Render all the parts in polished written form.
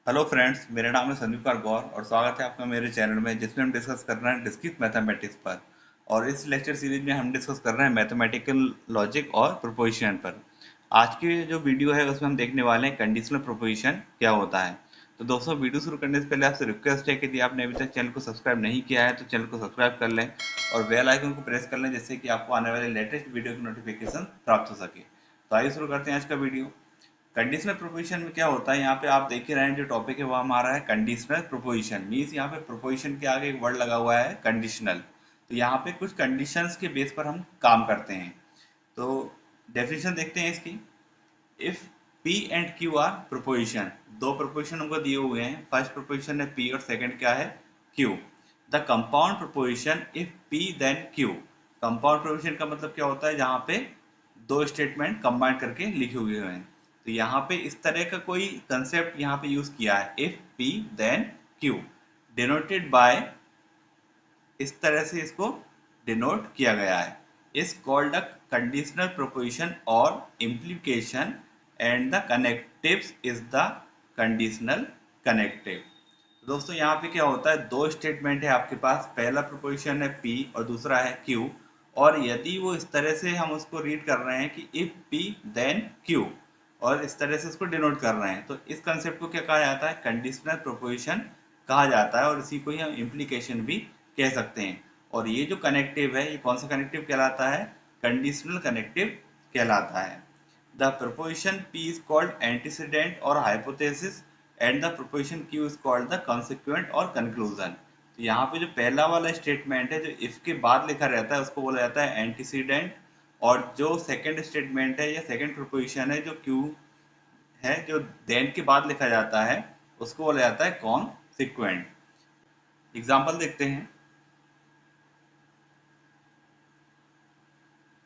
Hello friends, मेरा नाम है संदीप कुमार गौर और स्वागत है आपका मेरे चैनल में जिसमें हम डिस्कस कर रहे हैं डिस्क्रीट मैथमेटिक्स पर। और इस लेक्चर सीरीज में हम डिस्कस कर रहे हैं मैथमेटिकल लॉजिक और प्रोपोजिशन पर। आज की जो वीडियो है उसमें हम देखने वाले हैं कंडीशनल प्रोपोजिशन क्या होता है। तो दोस्तों, वीडियो शुरू करने से पहले आपसे रिक्वेस्ट है कि यदि आपने अभी तक चैनल को सब्सक्राइब नहीं किया है तो चैनल को सब्सक्राइब कर लें और बेल आइकन को प्रेस कर लें, जिससे कि आपको आने वाले लेटेस्ट वीडियो की नोटिफिकेशन प्राप्त हो सके। तो आइए शुरू करते हैं आज का वीडियो। कंडीशनल प्रोपोजिशन में क्या होता है, यहाँ पे आप देख ही रहे हैं जो टॉपिक है वो हमारा है कंडीशनल प्रोपोजिशन। मीन्स यहाँ पे प्रोपोजिशन के आगे एक वर्ड लगा हुआ है कंडीशनल। तो यहाँ पे कुछ कंडीशंस के बेस पर हम काम करते हैं। तो डेफिनेशन देखते हैं इसकी। If P and Q are proposition, दो प्रोपोजिशन हमको दिए हुए हैं। फर्स्ट प्रोपोजिशन है P और सेकंड क्या है, Q। The compound proposition if P then Q। Compound proposition का मतलब क्या होता है, जहाँ पे दो स्टेटमेंट कंबाइन करके लिखे हुए हैं। तो यहाँ पे इस तरह का कोई कंसेप्ट यहाँ पे यूज किया है, if P then Q, denoted by, इस तरह से इसको डिनोट किया गया है। Is called a conditional proposition और implication and the connectives is the conditional connective. तो दोस्तों, यहाँ पे क्या होता है, दो स्टेटमेंट है आपके पास। पहला प्रोपोजिशन है P और दूसरा है Q। और यदि वो इस तरह से हम उसको रीड कर रहे हैं कि इफ P देन Q, और इस तरह से इसको डिनोट कर रहे हैं, तो इस कंसेप्ट को क्या कहा जाता है, कंडीशनल प्रोपोजिशन कहा जाता है। और इसी को ही हम इम्प्लीकेशन भी कह सकते हैं। और ये जो कनेक्टिव है, ये कौन सा कनेक्टिव कहलाता है, कंडीशनल कनेक्टिव कहलाता है। The proposition P is called antecedent और hypothesis and the proposition Q is called the consequent और conclusion। तो यहाँ पे जो पहला वाला स्टेटमेंट है जो if के बाद लिखा रहता है उसको बोला जाता है एंटीसीडेंट। और जो सेकंड स्टेटमेंट है या सेकंड प्रोपोजिशन है जो Q है, जो देन के बाद लिखा जाता है, उसको बोला जाता है कॉन्सिक्वेंट। एग्जाम्पल देखते हैं।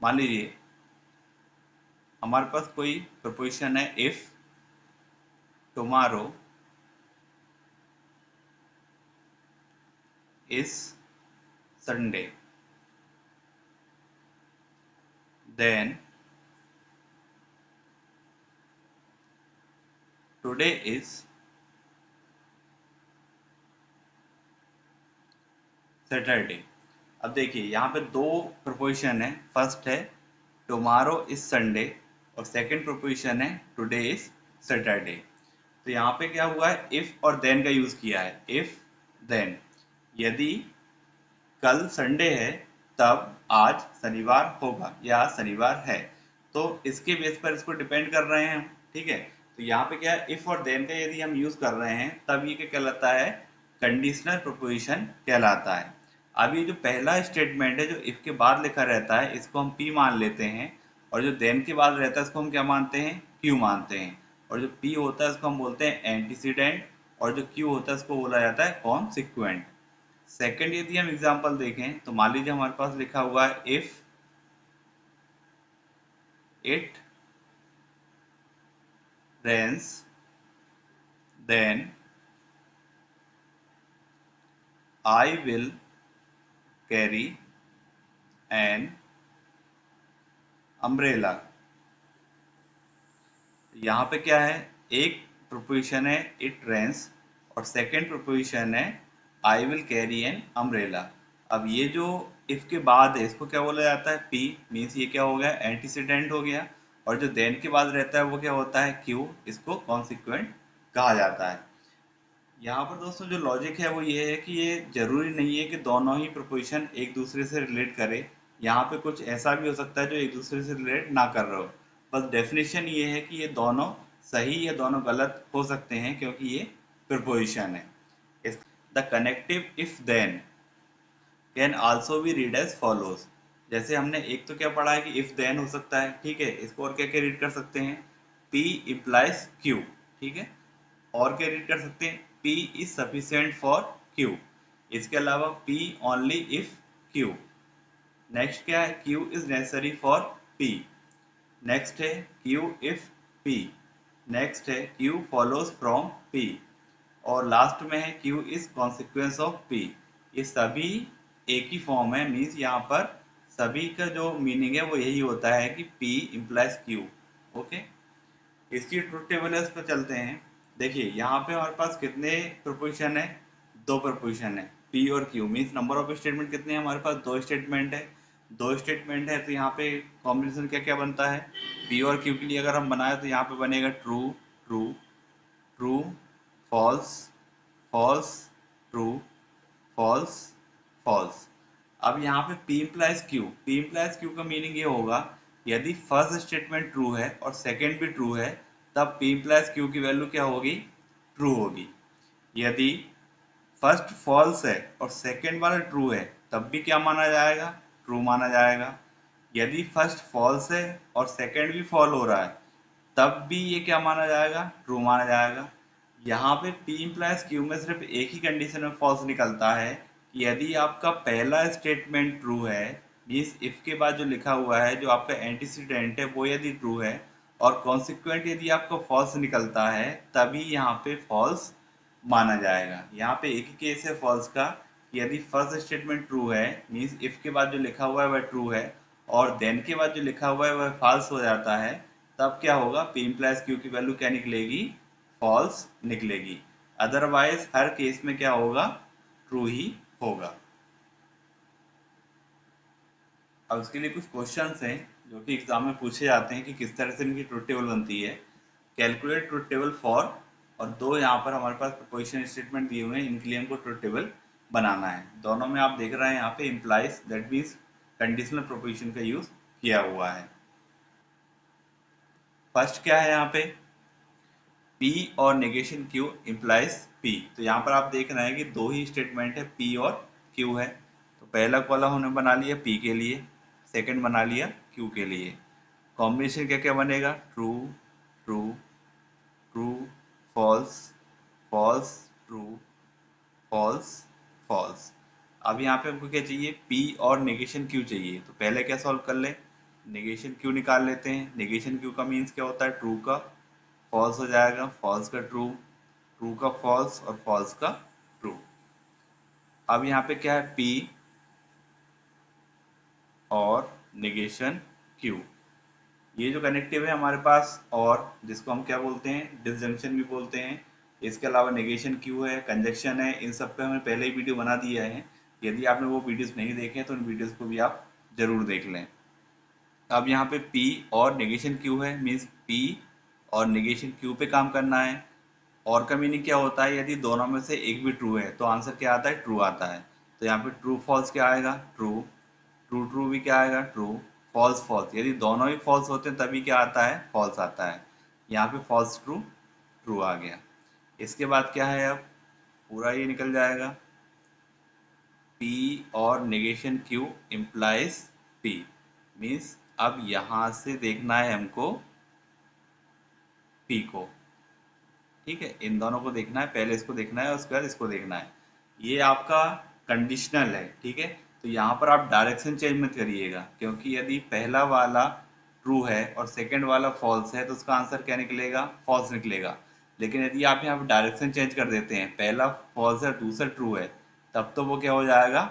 मान लीजिए हमारे पास कोई प्रोपोजिशन है, if tomorrow is Sunday then today is Saturday. अब देखिए यहाँ पे दो प्रोपोजिशन है। फर्स्ट है टुमारो इज संडे और सेकंड प्रोपोजिशन है टुडे इज सैटरडे। तो यहाँ पे क्या हुआ है, इफ और देन का यूज किया है। इफ देन, यदि कल संडे है तब आज शनिवार होगा या आज शनिवार है। तो इसके बेस पर इसको डिपेंड कर रहे हैं हम। ठीक है। तो यहाँ पे क्या है, इफ और देन का यदि हम यूज कर रहे हैं तब ये क्या कहलाता है, कंडीशनल प्रोपोजिशन कहलाता है। अब ये जो पहला स्टेटमेंट है जो इफ के बाद लिखा रहता है, इसको हम P मान लेते हैं। और जो देन के बाद रहता है इसको हम क्या मानते हैं, Q मानते हैं। और जो P होता है इसको हम बोलते हैं एंटीसीडेंट और जो Q होता है इसको बोला जाता है कॉन्सिक्वेंट। सेकंड यदि हम एग्जांपल देखें तो मान लीजिए हमारे पास लिखा हुआ है, if it rains then I will carry an umbrella. यहाँ पे क्या है, एक प्रोपोजिशन है इट रेन्स और सेकंड प्रोपोजिशन है I will carry an umbrella. अब ये जो इफ के बाद है इसको क्या बोला जाता है, पी। मीन्स ये क्या हो गया, एंटीसीडेंट हो गया। और जो देन के बाद रहता है वो क्या होता है, क्यू। इसको कॉन्सिक्वेंट कहा जाता है। यहाँ पर दोस्तों जो लॉजिक है वो ये है कि ये जरूरी नहीं है कि दोनों ही प्रोपोजिशन एक दूसरे से रिलेट करें। यहाँ पे कुछ ऐसा भी हो सकता है जो एक दूसरे से रिलेट ना कर रहे हो। बस डेफिनेशन ये है कि ये दोनों सही या दोनों गलत हो सकते हैं क्योंकि ये प्रोपोजिशन है। The connective if then can also be read as follows. जैसे हमने एक तो क्या पढ़ा है कि इफ देन हो सकता है, ठीक है। इसको और क्या क्या रीड कर सकते हैं, P इम्प्लाइज Q, ठीक है। और क्या रीड कर सकते हैं, P is sufficient for Q। इसके अलावा P only if Q। Next क्या है, Q is necessary for P। Next है Q इफ P। नेक्स्ट है Q फॉलोज फ्रॉम P। और लास्ट में है Q is consequence of P। ये सभी एक ही फॉर्म है। मीन्स यहाँ पर सभी का जो मीनिंग है वो यही होता है कि P इम्प्लाइज Q। ओके। इसकी ट्रुथ टेबल पर चलते हैं। देखिए यहाँ पे हमारे पास कितने प्रोपोजिशन है, दो प्रोपोजिशन है, पी और Q. Means number of statement कितने हैं हमारे पास, दो स्टेटमेंट है। दो स्टेटमेंट है तो यहाँ पे कॉम्बिनेशन क्या क्या बनता है, पी और क्यू के लिए अगर हम बनाए तो यहाँ पे बनेगा true true true, false false, true false false. अब यहाँ पे P implies Q, P implies Q का मीनिंग ये होगा, यदि फर्स्ट स्टेटमेंट ट्रू है और सेकंड भी ट्रू है, तब P इम्प्लाइज Q की वैल्यू क्या होगी, ट्रू होगी। यदि फर्स्ट फॉल्स है और सेकंड वाला ट्रू है, तब भी क्या माना जाएगा, ट्रू माना जाएगा। यदि फर्स्ट फॉल्स है और सेकंड भी फॉल हो रहा है, तब भी ये क्या माना जाएगा, ट्रू माना जाएगा। यहाँ पे P इम्प्लाइज Q में सिर्फ एक ही कंडीशन में फॉल्स निकलता है कि यदि आपका पहला स्टेटमेंट ट्रू है, मीन्स इफ के बाद जो लिखा हुआ है जो आपका एंटीसीडेंट है वो यदि ट्रू है, और कॉन्सिक्वेंट यदि आपका फॉल्स निकलता है, तभी यहाँ पे फॉल्स माना जाएगा। यहाँ पे एक ही केस है फॉल्स का, कि यदि फर्स्ट स्टेटमेंट ट्रू है, मीन्स इफ के बाद जो लिखा हुआ है वह ट्रू है, और देन के बाद जो लिखा हुआ है वह फॉल्स हो जाता है, तब क्या होगा, P इम्प्लाइज Q की वैल्यू क्या निकलेगी, फॉल्स निकलेगी। अदरवाइज हर केस में क्या होगा, ट्रू ही होगा। अब उसके लिए कुछ क्वेश्चंस हैं जो कि एग्जाम में पूछे जाते हैं कि किस तरह से इनकी ट्रुथ टेबल बनती है। कैलकुलेट ट्रुथ टेबल फॉर, और दो यहाँ पर हमारे पास प्रोपोजिशन स्टेटमेंट दिए हुए हैं, इनके लिए हमको ट्रुथ टेबल बनाना है। दोनों में आप देख रहे हैं यहाँ पे implies, that means conditional proposition का यूज किया हुआ है। फर्स्ट क्या है यहाँ पे, P और नेगेशन Q इम्प्लाइज P। तो यहाँ पर आप देख रहे हैं कि दो ही स्टेटमेंट है, P और Q है। तो पहला कॉलम हमने बना लिया P के लिए, सेकंड बना लिया Q के लिए। कॉम्बिनेशन क्या क्या बनेगा, true true true, false false, true false false. अब यहाँ पे हमको क्या चाहिए, P और नेगेशन Q चाहिए। तो पहले क्या सॉल्व कर ले, नेगेशन Q निकाल लेते हैं। नेगेशन Q का मीन्स क्या होता है, ट्रू का फॉल्स हो जाएगा, फॉल्स का ट्रू, ट्रू का फॉल्स और फॉल्स का ट्रू। अब यहाँ पे क्या है, P और नेगेशन Q, ये जो कनेक्टिव है हमारे पास, और जिसको हम क्या बोलते हैं, डिसजंक्शन भी बोलते हैं। इसके अलावा नेगेशन क्यू है, कंजक्शन है, इन सब पे हमने पहले ही वीडियो बना दिया है। यदि आपने वो वीडियोस नहीं देखे हैं तो उन वीडियोस को भी आप जरूर देख लें। अब यहाँ पे P और नेगेशन क्यू है, मीन्स P और नेगेशन क्यू पे काम करना है। और का मीनिंग क्या होता है, यदि दोनों में से एक भी ट्रू है तो आंसर क्या आता है, ट्रू आता है। तो यहाँ पे ट्रू फॉल्स क्या आएगा, ट्रू ट्रू ट्रू भी क्या आएगा, ट्रू फॉल्स फॉल्स। यदि दोनों ही फॉल्स होते हैं तभी क्या आता है, फॉल्स आता है। यहाँ पे फॉल्स ट्रू ट्रू आ गया। इसके बाद क्या है, अब पूरा ये निकल जाएगा, P और negation Q implies P। Means अब यहाँ से देखना है हमको P को, ठीक है, इन दोनों को देखना है, पहले इसको देखना है और उसके बाद इसको देखना है। ये आपका कंडीशनल है, ठीक है। तो यहाँ पर आप डायरेक्शन चेंज मत करिएगा, क्योंकि यदि पहला वाला ट्रू है और सेकंड वाला फॉल्स है तो उसका आंसर क्या निकलेगा, फॉल्स निकलेगा। लेकिन यदि आप यहाँ पर डायरेक्शन चेंज कर देते हैं, पहला फॉल्स है दूसरा ट्रू है, तब तो वो क्या हो जाएगा,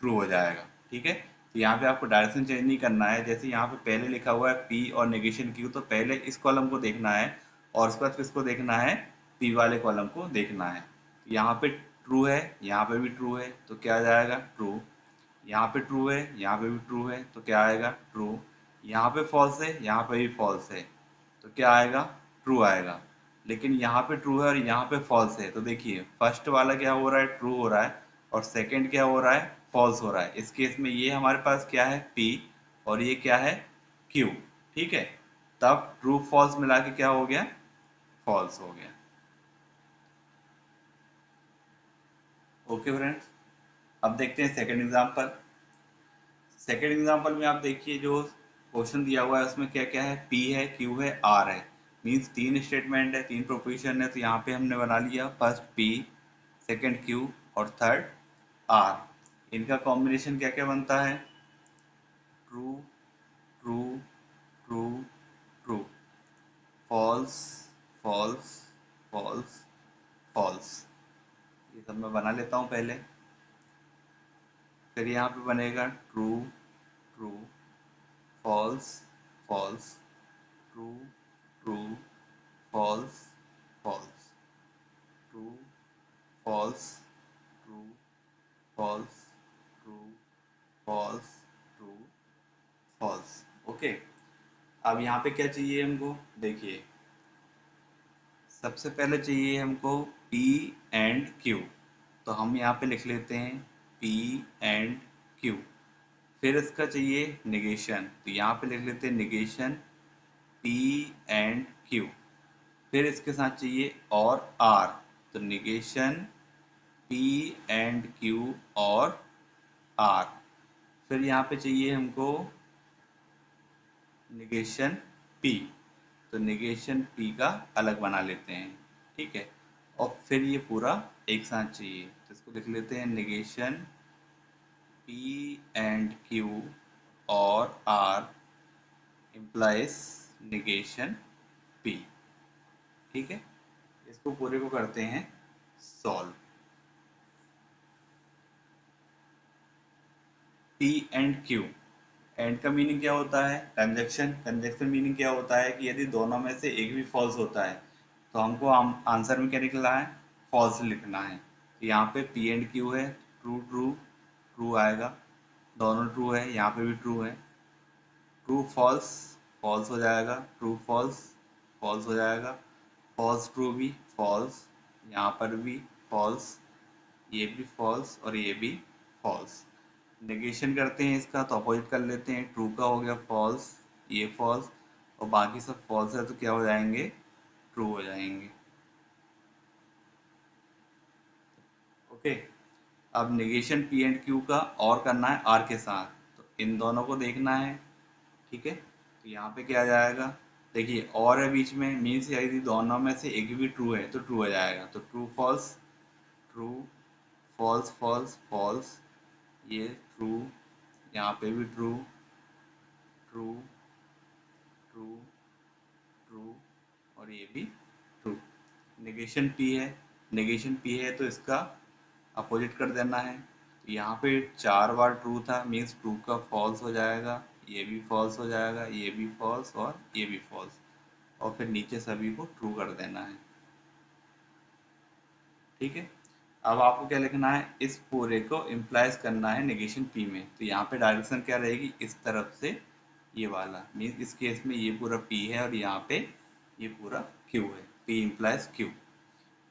ट्रू हो जाएगा, ठीक है। तो यहाँ पे आपको डायरेक्शन चेंज नहीं करना है। जैसे यहाँ पे पहले लिखा हुआ है P और नेगेशन Q, तो पहले इस कॉलम को देखना है और उसके बाद किसको देखना है, P वाले कॉलम को देखना है। यहाँ पे ट्रू है, यहाँ पे भी ट्रू है, तो क्या आ जाएगा, ट्रू। यहाँ पे ट्रू है, यहाँ पे भी ट्रू है, तो क्या आएगा, ट्रू। यहाँ पे फॉल्स है, यहाँ पे भी फॉल्स है, तो क्या आएगा, ट्रू आएगा। लेकिन यहाँ पे ट्रू है और यहाँ पे फॉल्स है, तो देखिए फर्स्ट वाला क्या हो रहा है, ट्रू हो रहा है, और सेकंड क्या हो रहा है, फॉल्स हो रहा है। इस केस में ये हमारे पास क्या है, P, और ये क्या है, Q, ठीक है। तब ट्रू फॉल्स मिला के क्या हो गया, फॉल्स हो गया। ओके फ्रेंड्स, अब देखते हैं सेकंड एग्जांपल। सेकंड एग्जांपल में आप देखिए जो क्वेश्चन दिया हुआ है उसमें क्या क्या है, P है, Q है, R है। मीन्स तीन स्टेटमेंट है, तीन प्रोपोजिशन है। तो यहाँ पे हमने बना लिया फर्स्ट P, सेकंड Q और थर्ड R। इनका कॉम्बिनेशन क्या क्या बनता है, true true true true, false false false false. ये सब मैं बना लेता हूँ पहले, फिर यहाँ पे बनेगा true true, false false, true true, false false. False, true, false, true, false, true, false. Okay, अब यहाँ पे क्या चाहिए हमको, देखिए सबसे पहले चाहिए हमको P एंड Q, तो हम यहाँ पे लिख लेते हैं P एंड Q। फिर इसका चाहिए निगेशन, तो यहाँ पे लिख लेते हैं निगेशन P एंड Q। फिर इसके साथ चाहिए और R, तो निगेशन P एंड Q और R। फिर यहाँ पे चाहिए हमको निगेशन P, तो निगेशन P का अलग बना लेते हैं, ठीक है। और फिर ये पूरा एक साथ चाहिए, तो इसको लिख लेते हैं निगेशन P एंड Q और R इम्प्लाइज निगेशन P, ठीक है। इसको पूरे को करते हैं solve. P and Q, and का मीनिंग क्या होता है, कंजक्शन। कंजक्शन मीनिंग क्या होता है कि यदि दोनों में से एक भी फॉल्स होता है तो हमको आंसर में क्या निकला है, फॉल्स लिखना है। तो यहाँ पे P एंड Q है, ट्रू ट्रू ट्रू आएगा, दोनों ट्रू है, यहाँ पे भी ट्रू है। ट्रू फॉल्स, फॉल्स हो जाएगा, ट्रू फॉल्स, फॉल्स हो जाएगा, फॉल्स ट्रू भी फॉल्स, यहाँ पर भी फॉल्स, ये भी फॉल्स और ये भी फॉल्स। नेगेशन करते हैं इसका तो अपोजिट कर लेते हैं, ट्रू का हो गया फॉल्स, ये फॉल्स, और बाकी सब फॉल्स है तो क्या हो जाएंगे, ट्रू हो जाएंगे। ओके, अब नेगेशन P एंड Q का और करना है R के साथ, तो इन दोनों को देखना है, ठीक है। तो यहाँ पे क्या आ जाएगा, देखिए और है बीच में, मीन्स यदि दोनों में से एक भी ट्रू है तो ट्रू हो जाएगा, तो true false, true false false false, ये ट्रू, यहाँ पे भी ट्रू ट्रू ट्रू ट्रू और ये भी ट्रू। नेगेशन P है, नेगेशन P है तो इसका अपोजिट कर देना है, तो यहाँ पे 4 बार ट्रू था, मीन्स ट्रू का फॉल्स हो जाएगा, ये भी फॉल्स हो जाएगा, ये भी फॉल्स और ये भी फॉल्स, और फिर नीचे सभी को ट्रू कर देना है, ठीक है। अब आपको क्या लिखना है, इस पूरे को इम्प्लाइज करना है नेगेशन P में, तो यहाँ पे डायरेक्शन क्या रहेगी, इस तरफ से ये वाला, मीन्स इस केस में ये पूरा P है और यहाँ पे ये पूरा Q है, P इम्प्लाइज Q।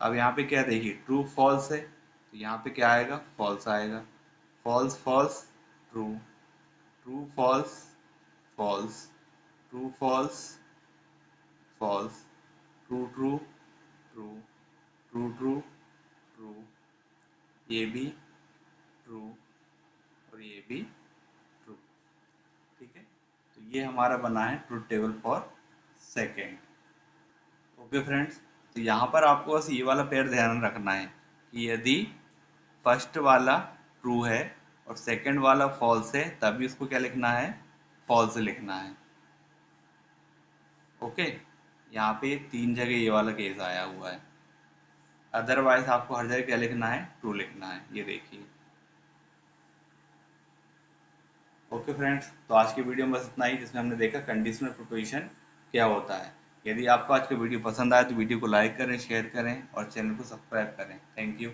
अब यहाँ पे क्या देखिए ट्रू फॉल्स है, तो यहाँ पे क्या आएगा, फॉल्स आएगा, false false true, true false false, true false false, true true true true true true, ये भी ट्रू और ये भी ट्रू, ठीक है। तो ये हमारा बना है truth table for second. Okay friends, तो यहाँ पर आपको बस ये वाला पेयर ध्यान रखना है कि यदि फर्स्ट वाला ट्रू है और सेकंड वाला फॉल्स है तभी उसको क्या लिखना है, फॉल्स लिखना है। ओके, यहाँ पे 3 जगह ये वाला केस आया हुआ है, अदरवाइज आपको हर जगह क्या लिखना है, ट्रू लिखना है, ये देखिए। ओके फ्रेंड्स, तो आज की वीडियो में बस इतना ही, जिसमें हमने देखा कंडीशनल प्रोपोजिशन क्या होता है। यदि आपको आज का वीडियो पसंद आए तो वीडियो को लाइक करें, शेयर करें और चैनल को सब्सक्राइब करें। Thank you.